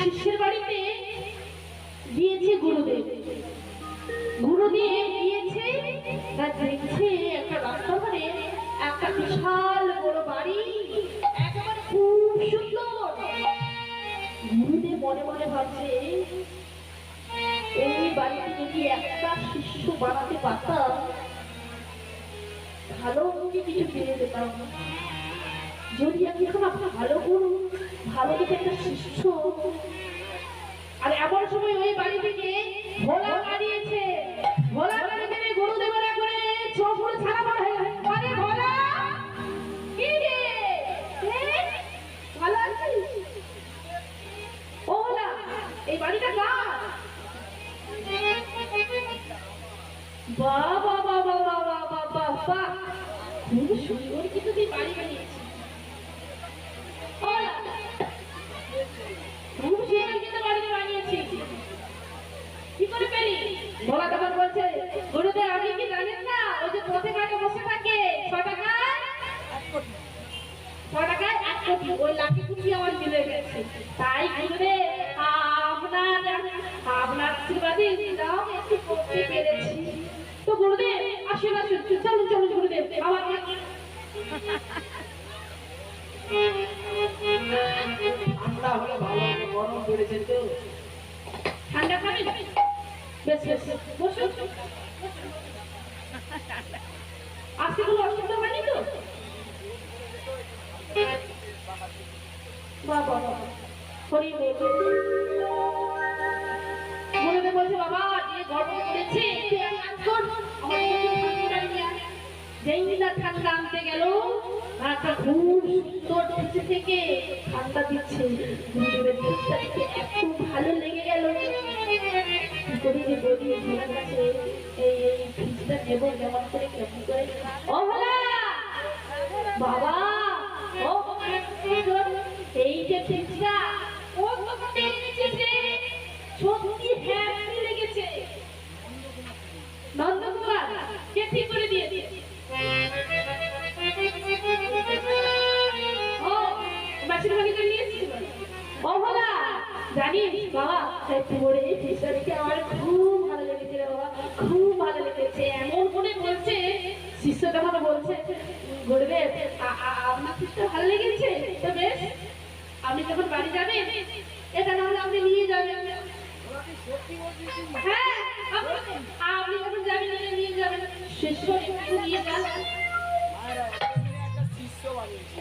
শিষ্যের বাড়িতে দিয়েছে গুরুদেব। গুরুদেব দিয়েছে না দেখছে একটা রাস্তা ধারে একটা বিশাল বড় বাড়ি, একেবারে খুব সুন্দর। গুরুদেব মনে মনে ভাবছে এই বাড়িতে যদি একটা শিষ্য বানাতে পারতাম ভালো কিছু পেয়ে যেতাম। যদি আমি এখন ভালো গুরু ভালো কিছু একটা শিষ্য। আর এমন সময় ওই বাড়ি থেকে ভোলা দাঁড়িয়েছে। ভোলা দাঁড়িয়ে গুরুদেবের করে চোখ করে ছাড়া পড়ে। আরে ভোলা, কি রে? ভালো আছিস? ও ভোলা, এই বাড়িটা কার? বাবা বাবা বাবা বাবা বাবা, খুব সুন্দর কিন্তু তুই বাড়ি বানিয়েছিস। খুব সুন্দর কিন্তু বাড়ি বানিয়েছিস, কি করে পেলি? ভোলা তখন বলছে, গুরুদেব আপনি কি জানেন না ওই যে পথে ঘাটে বসে থাকে 6 টাকায় 1 কোটি ওই লাঠি কুটি আমার মিলে গেছে। তাই গুরুদেব আপনার আশীর্বাদে দাও একটু করতে পেরেছি। তো গুরুদেব আসুন আসুন, চলুন চলুন গুরুদেব আমার ঠান্ডা হলে ভালো, গরম পড়েছে তো। ঠান্ডা খাবেন? বেশ বেশ বসুন। আজকে কোনো অসুবিধা হয়নি তো? বাবা হরি গুরুদেব বলছে, বাবা যে গরম পড়েছে যেই না ঠান্ডা আনতে গেল একটা খুব সুন্দর নিচে থেকে ঠান্ডা দিচ্ছে। গুরুদেবের মুখটা দেখে এত ভালো লেগে গেল। কি করি যে বলি ভোলার কাছে এই ফ্রিজটা নেবো কেমন করে কেমন করে। ও ভোলা বাবা, ও এই যে ফ্রিজটা ও তোমাকে এনেছে সত্যি হ্যাপি লেগেছে। নন্দকুমার কে ঠিক করে দিয়েছে? ও বাসির বাড়িতে নিয়েছিল। ও ভোলা জানিস বাবা, তোর এই ফ্রিজটা দেখে আমার খুব ভালো লেগেছে রে বাবা, খুব ভালো লেগেছে। এমন করে বলছে শিষ্য তখন বলছে, গুরুদেব আপনার ফ্রিজটা ভালো লেগেছে তো বেশ, আপনি যখন বাড়ি যাবেন এটা না হলে আপনি নিয়ে যাবেন। হ্যাঁ আপনি যখন যাবেন নিয়ে যাবেন, শিষ্য নিয়ে যান। শিষ্য বানিয়েছি।